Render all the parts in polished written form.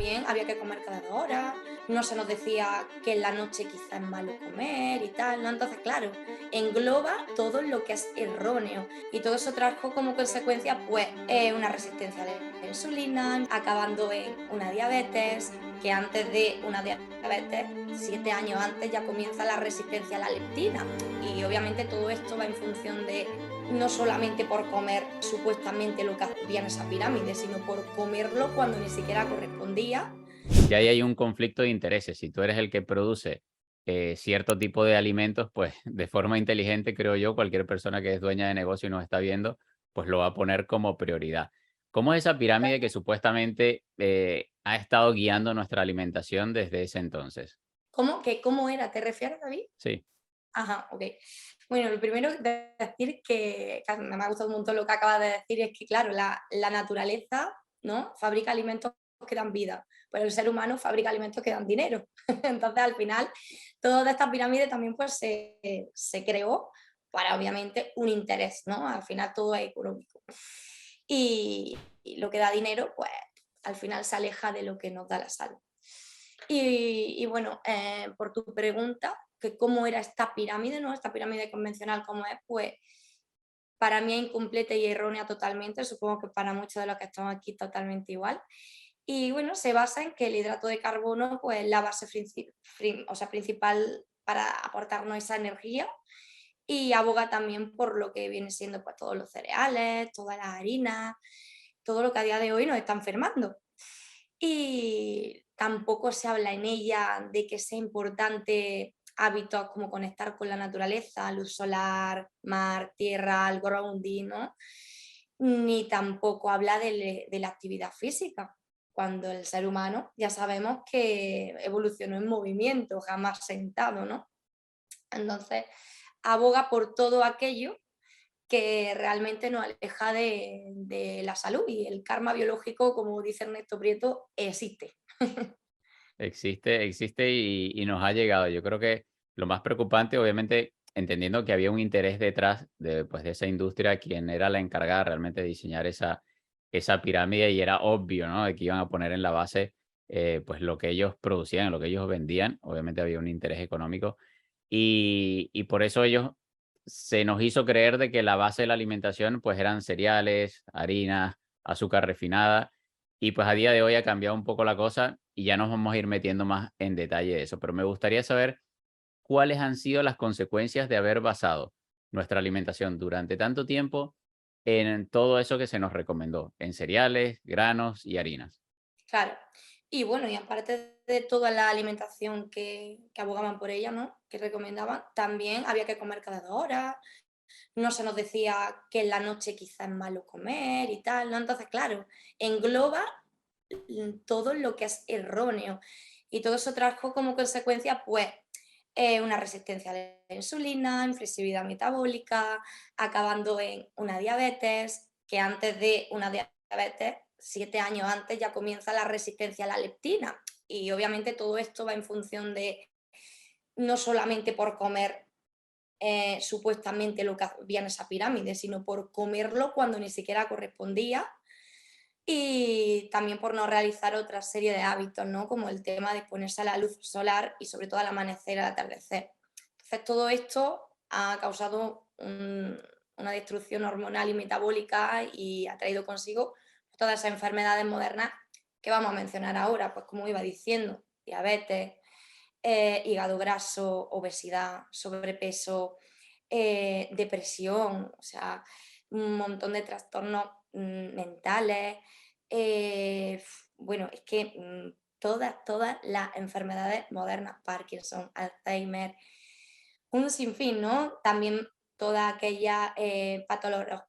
también había que comer cada 2 horas, no se nos decía que en la noche quizá es malo comer y tal, ¿no? Entonces, claro, engloba todo lo que es erróneo y todo eso trajo como consecuencia, pues, una resistencia a la insulina, acabando en una diabetes, que antes de una diabetes, 7 años antes ya comienza la resistencia a la leptina. Y obviamente todo esto va en función de no solamente por comer supuestamente lo que había en esa pirámide, sino por comerlo cuando ni siquiera correspondía. Y ahí hay un conflicto de intereses. Si tú eres el que produce cierto tipo de alimentos, pues de forma inteligente, creo yo, cualquier persona que es dueña de negocio y nos está viendo, pues lo va a poner como prioridad. ¿Cómo es esa pirámide que supuestamente ha estado guiando nuestra alimentación desde ese entonces? ¿Cómo era? ¿Te refieres, David? Sí, Ajá, ok. Bueno, lo primero de decir que me ha gustado un montón lo que acabas de decir, es que, claro, la naturaleza, ¿no? Fabrica alimentos que dan vida, pero el ser humano fabrica alimentos que dan dinero. Entonces, al final, toda esta pirámide también pues se creó para, obviamente, un interés, ¿no? Al final todo es económico. Y lo que da dinero, pues, al final se aleja de lo que nos da la salud. Y bueno, por tu pregunta, que cómo era esta pirámide, ¿no? Esta pirámide convencional, ¿cómo es? Pues para mí es incompleta y errónea totalmente, supongo que para muchos de los que estamos aquí totalmente igual. Y bueno, se basa en que el hidrato de carbono, pues es la base o sea, principal para aportarnos esa energía, y aboga también por lo que viene siendo pues todos los cereales, todas las harinas, todo lo que a día de hoy nos está enfermando. Y tampoco se habla en ella de que sea importante hábitos como conectar con la naturaleza, luz solar, mar, tierra, el grounding, ¿no? Ni tampoco habla de la actividad física, cuando el ser humano ya sabemos que evolucionó en movimiento, jamás sentado, ¿no? Entonces, aboga por todo aquello que realmente nos aleja de la salud, y el karma biológico, como dice Ernesto Prieto, existe. existe y nos ha llegado. Yo creo que lo más preocupante, obviamente, entendiendo que había un interés detrás de, pues, de esa industria, quien era la encargada realmente de diseñar esa pirámide y era obvio, ¿no? De que iban a poner en la base pues lo que ellos producían, lo que ellos vendían. Obviamente había un interés económico y por eso ellos se nos hizo creer de que la base de la alimentación pues eran cereales, harinas, azúcar refinada y pues a día de hoy ha cambiado un poco la cosa y ya nos vamos a ir metiendo más en detalle de eso. Pero me gustaría saber cuáles han sido las consecuencias de haber basado nuestra alimentación durante tanto tiempo en todo eso que se nos recomendó, en cereales, granos y harinas. Claro. Y bueno, y aparte de toda la alimentación que abogaban por ella, ¿no? Que recomendaban, también había que comer cada 2 horas, no se nos decía que en la noche quizá es malo comer y tal, ¿no? Entonces, claro, engloba todo lo que es erróneo. Y todo eso trajo como consecuencia, pues, una resistencia a la insulina, inflexibilidad metabólica, acabando en una diabetes, que antes de una diabetes, 7 años antes, ya comienza la resistencia a la leptina. Y obviamente todo esto va en función de no solamente por comer supuestamente lo que había en esa pirámide, sino por comerlo cuando ni siquiera correspondía, y también por no realizar otra serie de hábitos, ¿no? Como el tema de exponerse a la luz solar y sobre todo al amanecer, al atardecer. Entonces, todo esto ha causado una destrucción hormonal y metabólica y ha traído consigo todas esas enfermedades modernas que vamos a mencionar ahora, pues como iba diciendo, diabetes, hígado graso, obesidad, sobrepeso, depresión, o sea, un montón de trastornos mentales. Bueno, es que todas las enfermedades modernas, Parkinson, Alzheimer, un sinfín, ¿no? También toda aquella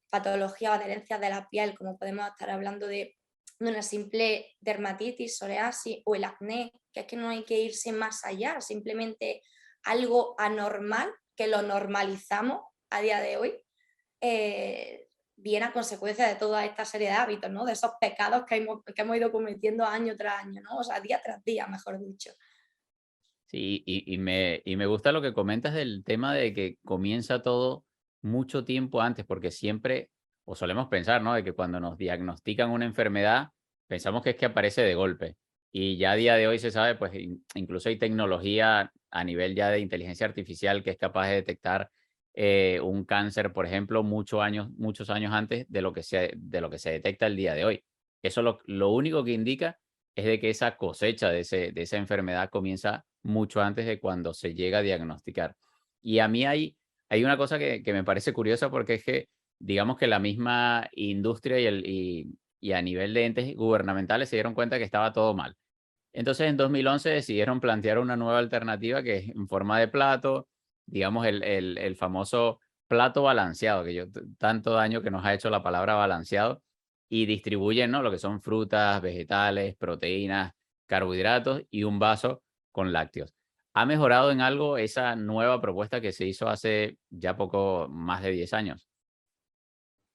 patología o adherencias de la piel, como podemos estar hablando de una simple dermatitis, psoriasis o el acné, que es que no hay que irse más allá, simplemente algo anormal, que lo normalizamos a día de hoy, viene a consecuencia de toda esta serie de hábitos, ¿no? De esos pecados que hemos ido cometiendo año tras año, ¿no? O sea, día tras día, mejor dicho. Sí, y me gusta lo que comentas del tema de que comienza todo mucho tiempo antes, porque siempre, o solemos pensar, ¿no? De que cuando nos diagnostican una enfermedad, pensamos que es que aparece de golpe. Y ya a día de hoy se sabe, pues incluso hay tecnología a nivel ya de inteligencia artificial que es capaz de detectar un cáncer, por ejemplo, muchos años antes de lo que se detecta el día de hoy. Eso lo único que indica es de que esa cosecha de esa enfermedad comienza mucho antes de cuando se llega a diagnosticar. Y a mí hay una cosa que me parece curiosa porque es que, digamos que la misma industria y a nivel de entes gubernamentales se dieron cuenta que estaba todo mal. Entonces, en 2011 decidieron plantear una nueva alternativa que es en forma de plato, digamos, el famoso plato balanceado, que tanto daño que nos ha hecho la palabra balanceado, y distribuyen, ¿no? Lo que son frutas, vegetales, proteínas, carbohidratos y un vaso con lácteos. ¿Ha mejorado en algo esa nueva propuesta que se hizo hace ya poco más de 10 años?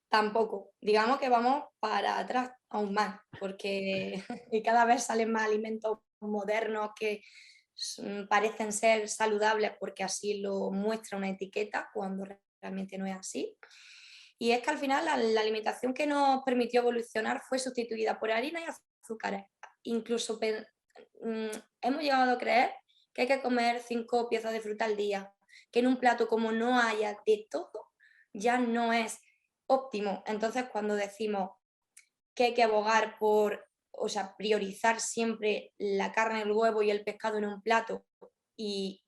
Tampoco. Digamos que vamos para atrás aún más, porque y cada vez salen más alimentos modernos que parecen ser saludables porque así lo muestra una etiqueta cuando realmente no es así. Y es que al final la alimentación que nos permitió evolucionar fue sustituida por harina y azúcares. Incluso hemos llegado a creer que hay que comer 5 piezas de fruta al día, que en un plato como no haya de todo, ya no es óptimo. Entonces, cuando decimos que hay que abogar por, o sea, priorizar siempre la carne, el huevo y el pescado en un plato y,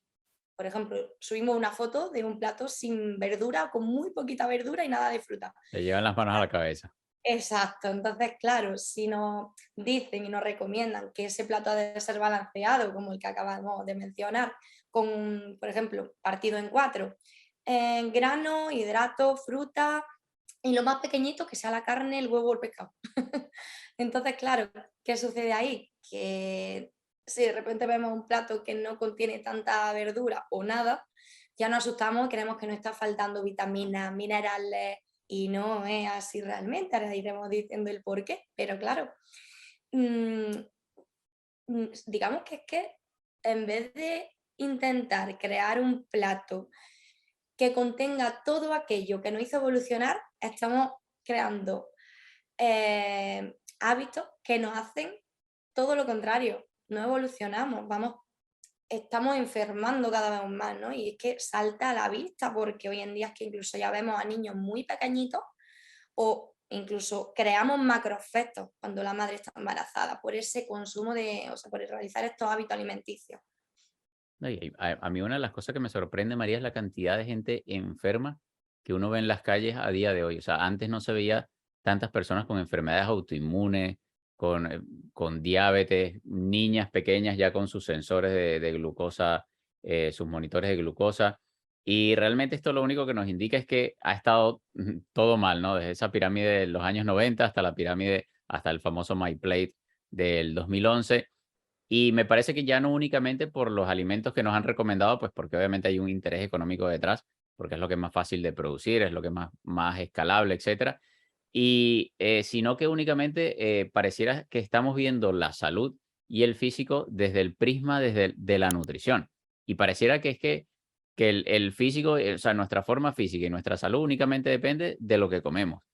por ejemplo, subimos una foto de un plato sin verdura, con muy poquita verdura y nada de fruta. Se llevan las manos a la cabeza. Exacto, entonces, claro, si nos dicen y nos recomiendan que ese plato ha de ser balanceado, como el que acabamos de mencionar, con, por ejemplo, partido en cuatro, grano, hidrato, fruta y lo más pequeñito que sea la carne, el huevo o el pescado. Entonces, claro, ¿qué sucede ahí? Que si de repente vemos un plato que no contiene tanta verdura o nada, ya nos asustamos, creemos que nos está faltando vitaminas, minerales, y no es así realmente, ahora iremos diciendo el por qué, pero claro, mm, digamos que es que en vez de intentar crear un plato que contenga todo aquello que nos hizo evolucionar, estamos creando hábitos que nos hacen todo lo contrario, no evolucionamos, estamos enfermando cada vez más, ¿no? Y es que salta a la vista porque hoy en día es que incluso ya vemos a niños muy pequeñitos o incluso creamos macroefectos cuando la madre está embarazada por ese consumo o sea, por realizar estos hábitos alimenticios. No, y a mí una de las cosas que me sorprende, María, es la cantidad de gente enferma que uno ve en las calles a día de hoy. O sea, antes no se veía tantas personas con enfermedades autoinmunes, con diabetes, niñas pequeñas ya con sus sensores de glucosa, sus monitores de glucosa. Y realmente esto lo único que nos indica es que ha estado todo mal, ¿no? Desde esa pirámide de los años 90 hasta la pirámide, hasta el famoso My Plate del 2011. Y me parece que ya no únicamente por los alimentos que nos han recomendado, pues porque obviamente hay un interés económico detrás, porque es lo que es más fácil de producir, es lo que es más escalable, etcétera. Y sino que únicamente pareciera que estamos viendo la salud y el físico desde el prisma de la nutrición. Y pareciera que que el físico, o sea, nuestra forma física y nuestra salud únicamente depende de lo que comemos.